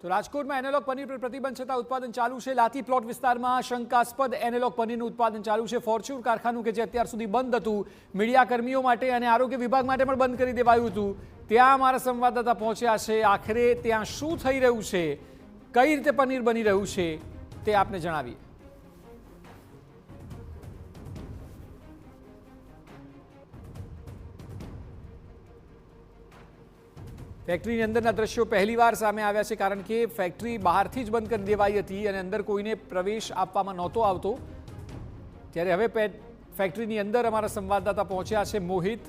તો રાજકોટમાં એનાલોગ પનીર પર પ્રતિબંધ છતાં ઉત્પાદન ચાલુ છે। લાતી પ્લોટ વિસ્તારમાં શંકાસ્પદ એનાલોગ પનીરનું ઉત્પાદન ચાલુ છે। ફોર્ચ્યુન કારખાનું કે જે અત્યાર સુધી બંધ હતું, મીડિયાકર્મીઓ માટે અને આરોગ્ય વિભાગ માટે પણ બંધ કરી દેવાયું હતું, ત્યાં અમારા સંવાદદાતા પહોંચ્યા છે। આખરે ત્યાં શું થઈ રહ્યું છે, કઈ રીતે પનીર બની રહ્યું છે, તે આપને જણાવીએ। ફેક્ટરીની અંદરના દ્રશ્યો પહેલીવાર સામે આવ્યા છે, કારણ કે ફેક્ટરી બહારથી જ બંધ કરી દેવાઈ હતી અને અંદર કોઈને પ્રવેશ આપવામાં નહોતો આવતો। ત્યારે હવે ફેક્ટરીની અંદર અમારા સંવાદદાતા પહોંચ્યા છે મોહિત,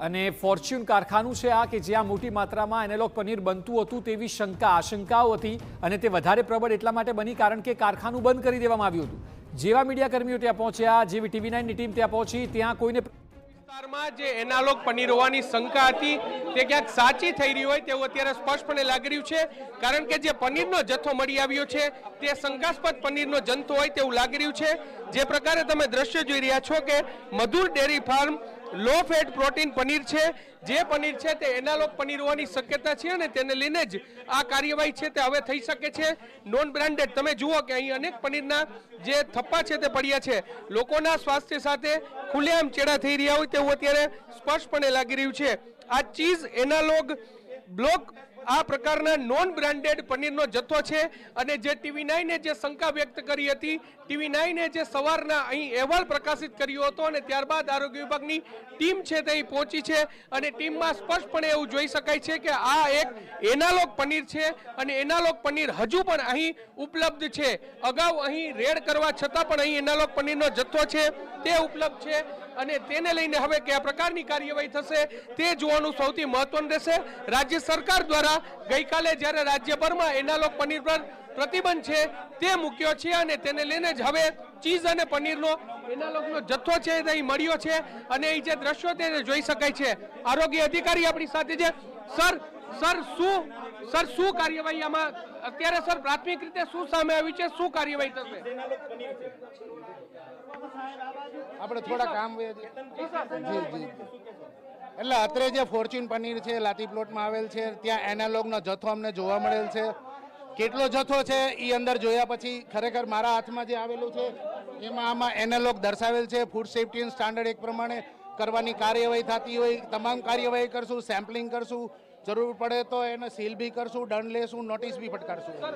અને ફોર્ચ્યુન કારખાનું છે આ કે જ્યાં મોટી માત્રામાં એનાલોગ પનીર બનતું હતું તેવી આશંકાઓ હતી, અને તે વધારે પ્રબળ એટલા માટે બની કારણ કે કારખાનું બંધ કરી દેવામાં આવ્યું હતું। જેવા મીડિયાકર્મીઓ ત્યાં પહોંચ્યા, જેવી TV9ની ટીમ ત્યાં પહોંચી, ત્યાં કોઈને વિસ્તારમાં જે એનાલોગ પનીર હોવાની શંકા હતી તે ક્યાંક સાચી થઈ રહી હોય તેવું અત્યારે સ્પષ્ટપણે લાગી રહ્યું છે, કારણ કે જે પનીરનો જથ્થો મળી આવ્યો છે તે શંકાસ્પદ પનીરનો જથ્થો હોય તેવું લાગી રહ્યું છે। જે પ્રકારે તમે દ્રશ્ય જોઈ રહ્યા છો કે મધુર ડેરી ફાર્મ લો ફેટ પ્રોટીન પનીર છે, જે પનીર છે તે એનાલોગ પનીર હોવાની શક્યતા છે, અને તેને લઈને જ આ કાર્યવાહી છે તે હવે થઈ શકે છે। નોન બ્રાન્ડેડ તમે જુઓ કે અહીં અનેક પનીરના જે થપ્પા છે તે પડ્યા છે, લોકોના સ્વાસ્થ્ય સાથે ખુલ્લેઆમ ચેડા થઈ રહ્યા હોય તેવું અત્યારે સ્પષ્ટપણે લાગી રહ્યું છે। આ ચીઝ એનાલોગ બ્લોક આ પ્રકારના નોન બ્રાન્ડેડ પનીરનો જથ્થો છે, અને જે TV9 જે શંકા વ્યક્ત કરી હતી, TV9 જે સવારના અહીં અહેવાલ પ્રકાશિત કર્યો હતો અને ત્યારબાદ આરોગ્ય વિભાગની ટીમ છે તે અહીં પહોંચી છે, અને ટીમમાં સ્પષ્ટપણે એવું જોઈ શકાય છે કે આ એક એનાલોગ પનીર છે, અને એનાલોગ પનીર હજુ પણ અહીં ઉપલબ્ધ છે। અગાઉ અહીં રેડ કરવા છતાં પણ અહીં એનાલોગ પનીરનો જથ્થો છે તે ઉપલબ્ધ છે, અને તેને લઈને હવે કયા પ્રકારની કાર્યવાહી થશે તે જોવાનું સૌથી મહત્વનું રહેશે। રાજ્ય સરકાર દ્વારા ગઈકાલે જ્યારે રાજ્યભરમાં એનાલોગ પનીર પર પ્રતિબંધ છે તે મૂક્યો છે, અને તેને લઈને જ હવે ચીઝ અને પનીરનો એનાલોગનો જથ્થો છે તે અહીં મળ્યો છે, અને એ જે દ્રશ્યો તે જોઈ શકાય છે। આરોગ્ય અધિકારી આપણી સાથે છે। સર શું કાર્યવાહી આમાં અત્યારે સર પ્રાથમિક રીતે શું સામે આવ્યું છે, શું કાર્યવાહી થશે? આપણે થોડા કામ જી એટલે અત્યારે જે ફોર્ચ્યુન પનીર છે લાતી પ્લોટમાં આવેલ છે, ત્યાં એનાલોગનો જથ્થો અમને જોવા મળેલ છે। કેટલો જથ્થો છે એ અંદર જોયા પછી ખરેખર મારા હાથમાં જે આવેલું છે એમાં આમાં એનાલોગ દર્શાવેલ છે। ફૂડ સેફ્ટી સ્ટાન્ડર્ડ એક પ્રમાણે કરવાની કાર્યવાહી થતી હોય તમામ કાર્યવાહી કરશું, સેમ્પલિંગ કરશું, જરૂર પડે તો એને સીલ બી કરશું, દંડ લેશું, નોટિસ બી ફટકારશું। સર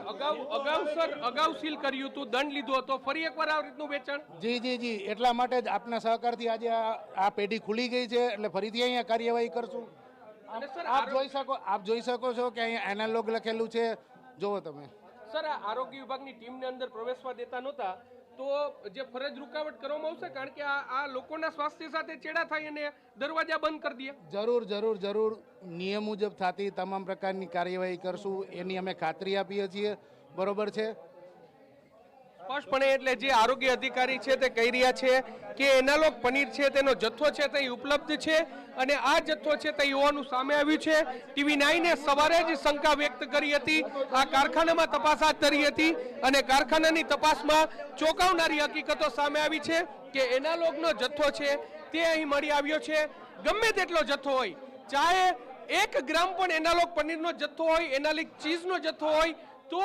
અગાઉ સીલ કર્યું હતું, દંડ લીધો હતો, ફરી એકવાર આ રીતનું વેચાણ? જી એટલા માટે જ આપના સહકારથી આજે આ પેઢી ખુલી ગઈ છે, એટલે ફરીથી અહીંયા કાર્યવાહી કરશું। આપ જોઈ શકો છો કે અહીંયા એનાલોગ લખેલું છે, જોવો તમે। સર આ આરોગ્ય વિભાગની ટીમને અંદર પ્રવેશવા દેતા નહોતા, તો જે ફરજ રૂકાવટ કરવામાં આવશે, કારણ કે આ લોકોના સ્વાસ્થ્ય સાથે ચેડા થાય અને દરવાજા બંધ કરી દે? જરૂર નિયમ મુજબ થતી તમામ પ્રકારની કાર્યવાહી કરશું, એની અમે ખાતરી આપીએ છીએ। બરોબર છે સ્પષ્ટપણે એટલે જે આરોગ્ય અધિકારી છે તે કહી રહ્યા છે કે એનાલોગ પનીર છે તેનો જથ્થો છે તે ઉપલબ્ધ છે, અને આ જથ્થો છે તે હોવાનું સામે આવ્યું છે। TV9 સવારે જ શંકા વ્યક્ત કરી હતી, આ કારખાનામાં તપાસ હાથ ધરી હતી, અને કારખાનાની તપાસમાં ચોંકાવનારી હકીકતો સામે આવી છે કે એનાલોગનો જથ્થો છે તે અહીં મળી આવ્યો છે। ગમે તેટલો જથ્થો હોય, ચાહે 1 ગ્રામ પણ એનાલોગ પનીરનો જથ્થો હોય, એનાલિક ચીઝનો જથ્થો હોય, તો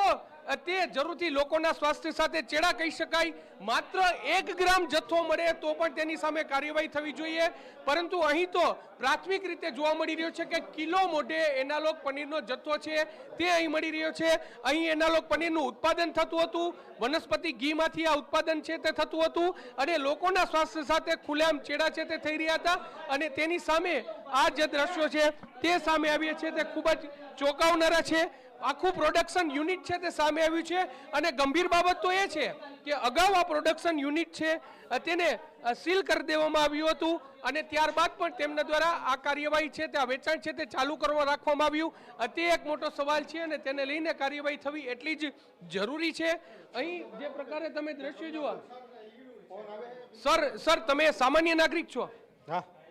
તે જરૂરથી લોકોના સ્વાસ્થ્ય સાથે ચેડા કહી શકાય। માત્ર 1 ગ્રામ જથ્થો મળે તો પણ તેની સામે કાર્યવાહી થવી જોઈએ, પરંતુ અહીં તો પ્રાથમિક રીતે જોવા મળી રહ્યો છે કે કિલો મોઢે એનાલોગ પનીરનો જથ્થો છે તે અહીં મળી રહ્યો છે। અહીં એનાલોગ પનીરનું ઉત્પાદન થતું હતું, વનસ્પતિ ઘીમાંથી આ ઉત્પાદન છે તે થતું હતું, અને લોકોના સ્વાસ્થ્ય સાથે ખુલ્લેઆમ ચેડા છે તે થઈ રહ્યા હતા, અને તેની સામે આ જે દ્રશ્યો છે તે સામે આવ્યા છે તે ખૂબ જ ચોંકાવનારા છે। આખું પ્રોડક્શન યુનિટ છે તે સામે આવ્યું છે, અને ગંભીર બાબત તો એ છે કે અગાઉ આ પ્રોડક્શન યુનિટ છે તેને સીલ કરી દેવામાં આવ્યું હતું, અને ત્યારબાદ પણ તેમના દ્વારા આ કાર્યવાહી છે તે વેચાણ છે તે ચાલુ કરવા રાખવામાં આવ્યું। તે એક મોટો સવાલ છે, અને તેને લઈને કાર્યવાહી થવી એટલી જ જરૂરી છે। અહીં જે પ્રકારે તમે દ્રશ્ય જુઓ, સર તમે સામાન્ય નાગરિક છો,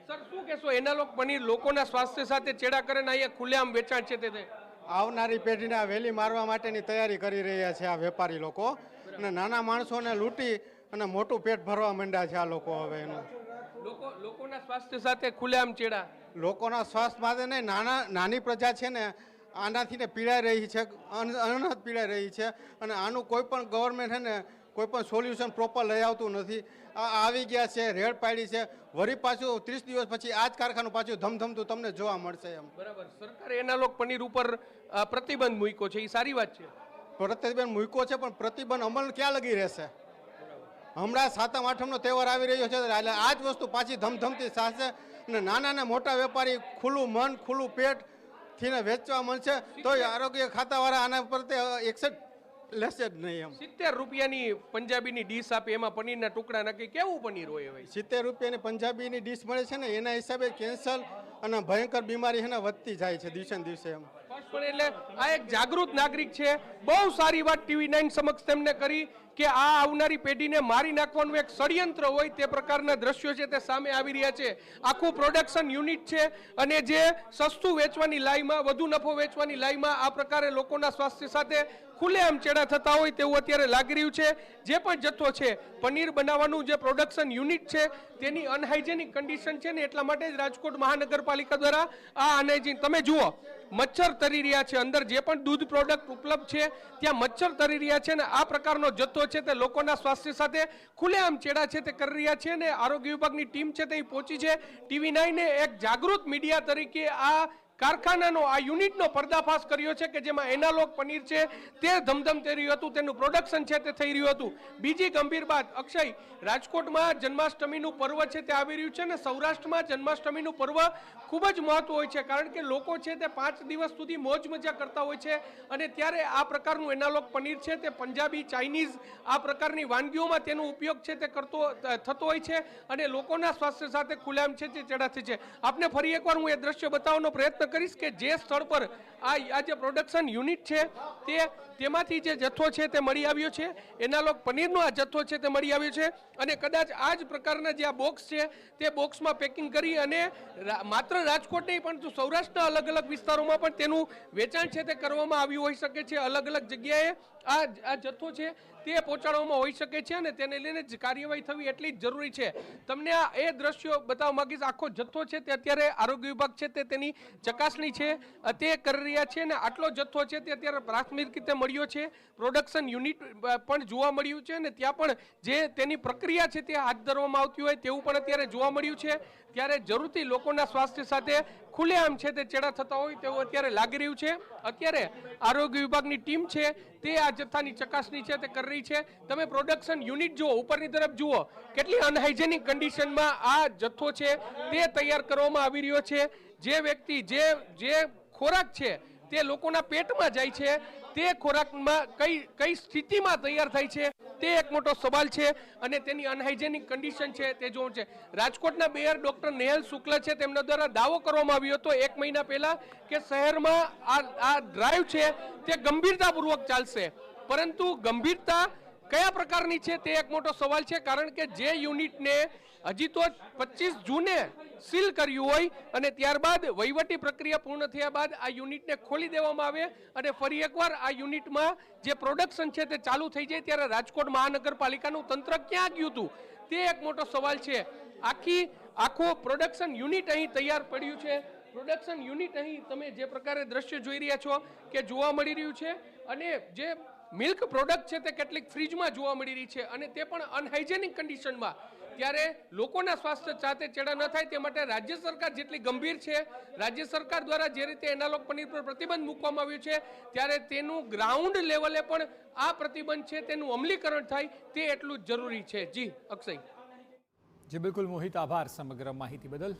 સર શું કહેશો? એનાલોગ પનીર લોકોના સ્વાસ્થ્ય સાથે ચેડા કરે ને અહીંયા ખુલ્લેઆમ વેચાણ છે તે આવનારી પેઢીને વેલી મારવા માટેની તૈયારી કરી રહ્યા છે આ વેપારી લોકો, અને નાના માણસોને લૂંટી અને મોટું પેટ ભરવા માંડ્યા છે આ લોકો। હવે એનું લોકોના સ્વાસ્થ્ય સાથે ખુલ્લેઆમ ચેડા, લોકોના સ્વાસ્થ્ય માટે નહીં, નાની પ્રજા છે ને આનાથી ને પીડાઈ રહી છે, અનાજ પીડાઈ રહી છે, અને આનું કોઈ પણ ગવર્મેન્ટ છે ને કોઈ પણ સોલ્યુશન પ્રોપર લઈ આવતું નથી. આ આવી ગયા છે, રેડ પાડી છે, વળી પાછું 30 દિવસ પછી આ જ કારખાનું પાછું ધમધમતું તમને જોવા મળશે એમ. બરાબર, સરકારે એનાલોગ પનીર ઉપર પ્રતિબંધ મૂક્યો છે, એ સારી વાત છે. પ્રતિબંધ મૂક્યો છે, પણ પ્રતિબંધ અમલ ક્યાં લગી રહેશે? હમણાં 7મ 8મનો તહેવાર આવી રહ્યો છે, એટલે આ જ વસ્તુ પાછી ધમધમતી થશે અને નાના ને મોટા વેપારી ખુલ્લું મન ખુલ્લું પેટ થઈને વેચવા મળશે, તો આરોગ્ય ખાતાવાળા આના પર એક્શન લેશે જ નહીં એમ. 70 રૂપિયાની પંજાબીની ડીશ આપે, એમાં પનીરના ટુકડા નાખી, કેવું પનીર હોય ભાઈ? 70 રૂપિયાની પંજાબીની ડીશ મળે છે ને, એના હિસાબે કેન્સર અને ભયંકર બીમારી છે ને વધતી જાય છે દિવસે ને દિવસે એમ. પણ એટલે આ એક જાગૃત નાગરિક છે, બહુ સારી વાત TV9 સમક્ષ તેમને કરી કે આ આવનારી પેઢીને મારી નાખવાનું એક ષડયંત્ર હોય તે પ્રકારના દ્રશ્યો છે તે સામે આવી રહ્યા છે. આખું પ્રોડક્શન યુનિટ છે અને જે સસ્તું વેચવાની લાઈમાં, વધુ નફો વેચવાની લાઈમાં આ પ્રકારે લોકોના સ્વાસ્થ્ય સાથે ખુલ્લેઆમ ચેડા થતા હોય તેવું અત્યારે લાગી રહ્યું છે. જે પણ જથ્થો છે, પનીર બનાવવાનું જે પ્રોડક્શન યુનિટ છે તેની અનહાઇજેનિક કન્ડિશન છે ને, એટલા માટે જ રાજકોટ મહાનગરપાલિકા દ્વારા આ અનહાઇજેનિક, તમે જુઓ મચ્છર તરી રહ્યા છે, અંદર જે પણ દૂધ પ્રોડક્ટ ઉપલબ્ધ છે ત્યાં મચ્છર તરી રહ્યા છે, ને આ પ્રકારનો જથ્થો છે તે લોકોના સ્વાસ્થ્ય સાથે ખુલ્લેઆમ ચેડા છે તે કરી રહ્યા છે. ને આરોગ્ય વિભાગની ટીમ છે તે પહોંચી છે. TV9 એક જાગૃત મીડિયા તરીકે આ કારખાનાનો, આ યુનિટનો પર્દાફાશ કર્યો છે કે જેમાં એનાલોગ પનીર છે તે ધમધમતી રહ્યું હતું, તેનું પ્રોડક્શન છે તે થઈ રહ્યું હતું. બીજી ગંભીર વાત, અક્ષય, રાજકોટમાં જન્માષ્ટમીનું પર્વ છે તે આવી રહ્યું છે ને સૌરાષ્ટ્રમાં જન્માષ્ટમીનું પર્વ ખૂબ જ મહત્વ હોય છે, કારણ કે લોકો છે તે 5 દિવસ સુધી મોજ મજા કરતા હોય છે, અને ત્યારે આ પ્રકારનું એનાલોગ પનીર છે તે પંજાબી, ચાઇનીઝ આ પ્રકારની વાનગીઓમાં તેનો ઉપયોગ છે તે થતો હોય છે, અને લોકોના સ્વાસ્થ્ય સાથે ખુલ્લેઆમ છે તે ચેડાથી છે. આપને ફરી એકવાર હું એ દ્રશ્ય બતાવવાનો પ્રયત્ન કરીશ કે જે સ્થળ પર આ જે પ્રોડક્શન યુનિટ છે તેમાંથી જે જથ્થો છે તે મળી આવ્યો છે, એનાલોગ પનીરનો આ જથ્થો છે તે મળી આવ્યો છે, અને કદાચ આ જ પ્રકારના જે આ બોક્સ છે તે બોક્સમાં પેકિંગ કરી અને માત્ર રાજકોટ નહીં પરંતુ સૌરાષ્ટ્રના અલગ અલગ વિસ્તારોમાં પણ તેનું વેચાણ છે તે કરવામાં આવ્યું હોઈ શકે છે. અલગ અલગ જગ્યાએ આ જથ્થો છે તે પહોંચાડવામાં હોઈ શકે છે, અને તેને લઈને જ કાર્યવાહી થવી એટલી જ જરૂરી છે. તમને આ એ દ્રશ્યો બતાવવા માંગીશ. આખો જથ્થો છે તે અત્યારે આરોગ્ય વિભાગ છે તે તેની ચકાસણી છે તે કરી રહ્યા છે, અને આટલો જથ્થો છે તે અત્યારે પ્રાથમિક રીતે મળ્યો છે. પ્રોડક્શન યુનિટ પણ જોવા મળ્યું છે, અને ત્યાં પણ જે તેની પ્રક્રિયા છે તે હાથ ધરવામાં આવતી હોય તેવું પણ અત્યારે જોવા મળ્યું છે. ત્યારે જરૂરથી લોકોના સ્વાસ્થ્ય સાથે ખુલ્લેઆમ છે તે ચેડા થતા હોય તેવું અત્યારે લાગી રહ્યું છે. અત્યારે આરોગ્ય વિભાગની ટીમ છે તે આ જથ્થાની ચકાસણી છે તે કરી રહી છે. તમે પ્રોડક્શન યુનિટ જુઓ, ઉપરની તરફ જુઓ, કેટલી અનહાઇજેનિક કન્ડિશનમાં આ જથ્થો છે તે તૈયાર કરવામાં આવી રહ્યો છે. જે વ્યક્તિ જે ખોરાક છે તે લોકોના પેટમાં જાય છે, તે ખોરાકમાં કઈ સ્થિતિમાં તૈયાર થાય છે તે એક મોટો સવાલ છે, અને તેની અનહાઇજેનિક કન્ડિશન છે તે જોવું છે. રાજકોટના મેયર ડોક્ટર નેહલ શુક્લ છે, તેમના દ્વારા દાવો કરવામાં આવ્યો હતો 1 મહિના પહેલા કે શહેરમાં આ ડ્રાઈવ છે તે ગંભીરતાપૂર્વક ચાલશે, પરંતુ ગંભીરતા કયા પ્રકારની છે તે એક મોટો સવાલ છે, કારણ કે જે યુનિટને હજી તો 25 જૂને સીલ કર્યું હોય અને ત્યારબાદ વહીવટી પ્રક્રિયા પૂર્ણ થયા બાદ આ યુનિટને ખોલી દેવામાં આવે અને ફરી એકવાર આ યુનિટમાં જે પ્રોડક્શન છે તે ચાલુ થઈ જાય, ત્યારે રાજકોટ મહાનગરપાલિકાનું તંત્ર ક્યાં ગયું હતું તે એક મોટો સવાલ છે. આખું પ્રોડક્શન યુનિટ અહીં તૈયાર પડ્યું છે. પ્રોડક્શન યુનિટ અહીં તમે જે પ્રકારે દ્રશ્ય જોઈ રહ્યા છો કે જોવા મળી રહ્યું છે, અને જે મિલ્ક પ્રોડક્ટ છે તે કેટલીક ફ્રીજમાં જોવા મળી રહી છે, અને તે પણ અનહાઇજેનિક કન્ડિશનમાં. ત્યારે લોકોના સ્વાસ્થ્ય સાથે ચેડા ન થાય તે માટે રાજ્ય સરકાર જેટલી ગંભીર છે, રાજ્ય સરકાર દ્વારા જે રીતે એનાલોગ પનીર પર પ્રતિબંધ મૂકવામાં આવ્યું છે, ત્યારે તેનું ગ્રાઉન્ડ લેવલે પણ આ પ્રતિબંધ છે તેનું અમલીકરણ થાય તે એટલું જ જરૂરી છે. જી અક્ષય. જી બિલકુલ મોહિત, આભાર સમગ્ર માહિતી બદલ.